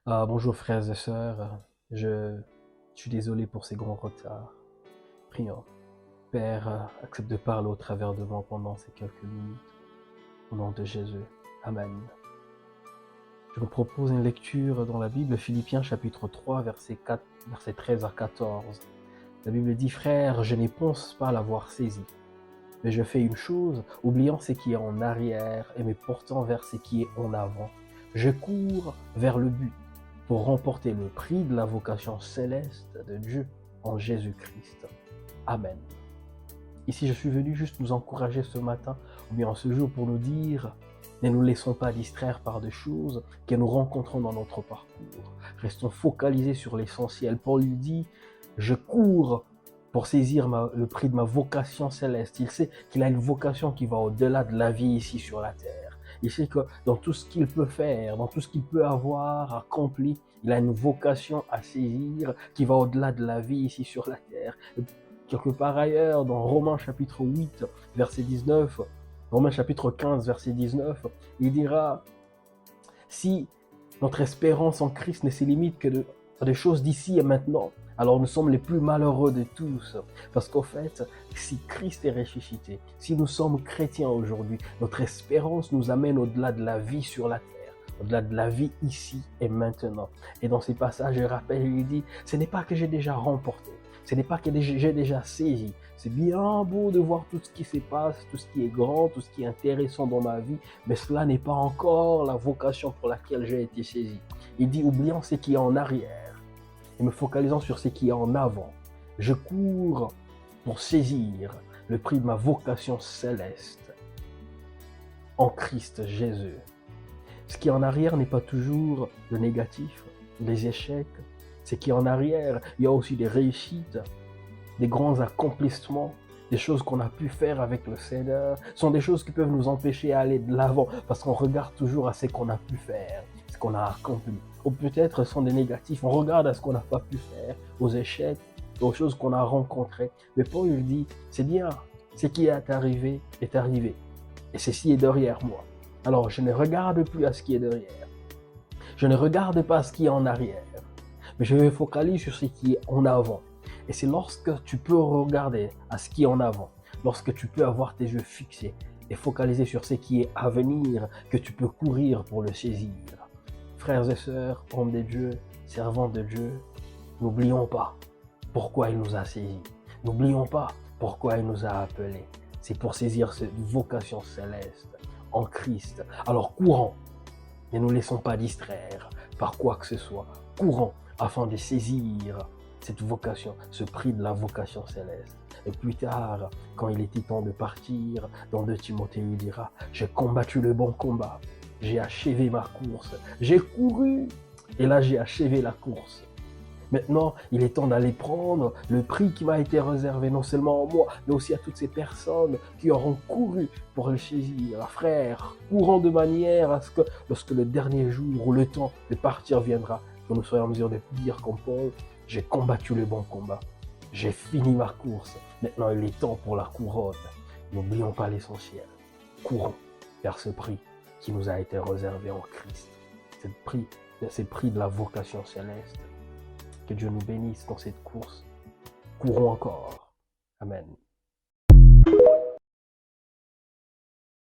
Bonjour frères et sœurs, je suis désolé pour ces grands retards. Prions. Père, accepte de parler au travers de moi pendant ces quelques minutes. Au nom de Jésus. Amen. Je vous propose une lecture dans la Bible, Philippiens chapitre 3, versets 13 à 14. La Bible dit, frères, je n'y pense pas l'avoir saisi. Mais je fais une chose, oubliant ce qui est en arrière et me portant vers ce qui est en avant. Je cours vers le but pour remporter le prix de la vocation céleste de Dieu en Jésus-Christ. Amen. Ici, je suis venu juste nous encourager ce matin, ou bien en ce jour, pour nous dire, ne nous laissons pas distraire par des choses que nous rencontrons dans notre parcours. Restons focalisés sur l'essentiel. Paul lui dit, je cours pour saisir le prix de ma vocation céleste. Il sait qu'il a une vocation qui va au-delà de la vie ici sur la terre. Il sait que dans tout ce qu'il peut faire, dans tout ce qu'il peut avoir accompli, il a une vocation à saisir qui va au-delà de la vie ici sur la terre. Et quelque part ailleurs, dans Romains chapitre 8, verset 19, Romains chapitre 15, verset 19, il dira, si notre espérance en Christ ne se limite que à des choses d'ici et maintenant, alors nous sommes les plus malheureux de tous. Parce qu'au fait, si Christ est ressuscité, si nous sommes chrétiens aujourd'hui, notre espérance nous amène au-delà de la vie sur la terre, au-delà de la vie ici et maintenant. Et dans ces passages, je rappelle, il dit, ce n'est pas que j'ai déjà remporté, ce n'est pas que j'ai déjà saisi. C'est bien beau de voir tout ce qui se passe, tout ce qui est grand, tout ce qui est intéressant dans ma vie, mais cela n'est pas encore la vocation pour laquelle j'ai été saisi. Il dit, oubliant ce qui est en arrière et me focalisant sur ce qui est en avant, je cours pour saisir le prix de ma vocation céleste en Christ Jésus. Ce qui est en arrière n'est pas toujours le négatif, les échecs. Ce qui est en arrière, il y a aussi des réussites, des grands accomplissements, des choses qu'on a pu faire avec le Seigneur. Ce sont des choses qui peuvent nous empêcher d'aller de l'avant parce qu'on regarde toujours à ce qu'on a pu faire, ce qu'on a accompli. Ou peut-être ce sont des négatifs, on regarde à ce qu'on n'a pas pu faire, aux échecs, aux choses qu'on a rencontrées. Mais Paul lui dit, c'est bien, ce qui est arrivé est arrivé. Et ceci est derrière moi. Alors je ne regarde plus à ce qui est derrière. Je ne regarde pas à ce qui est en arrière. Mais je me focalise sur ce qui est en avant. Et c'est lorsque tu peux regarder à ce qui est en avant, lorsque tu peux avoir tes yeux fixés et focaliser sur ce qui est à venir, que tu peux courir pour le saisir. Frères et sœurs, hommes de Dieu, servants de Dieu, n'oublions pas pourquoi il nous a saisis. N'oublions pas pourquoi il nous a appelés. C'est pour saisir cette vocation céleste en Christ. Alors courons, ne nous laissons pas distraire par quoi que ce soit. Courons afin de saisir cette vocation, ce prix de la vocation céleste. Et plus tard, quand il était temps de partir, dans 2 Timothée, il dira, j'ai combattu le bon combat, j'ai achevé ma course, j'ai couru, et là j'ai achevé la course. Maintenant, il est temps d'aller prendre le prix qui m'a été réservé, non seulement à moi, mais aussi à toutes ces personnes qui auront couru pour le saisir. Frères, courons de manière à ce que, lorsque le dernier jour ou le temps de partir viendra, que nous soyons en mesure de dire comme Paul, j'ai combattu le bon combat, j'ai fini ma course, maintenant il est temps pour la couronne. N'oublions pas l'essentiel, courons vers ce prix qui nous a été réservé en Christ, ce prix de la vocation céleste. Que Dieu nous bénisse dans cette course. Courons encore. Amen.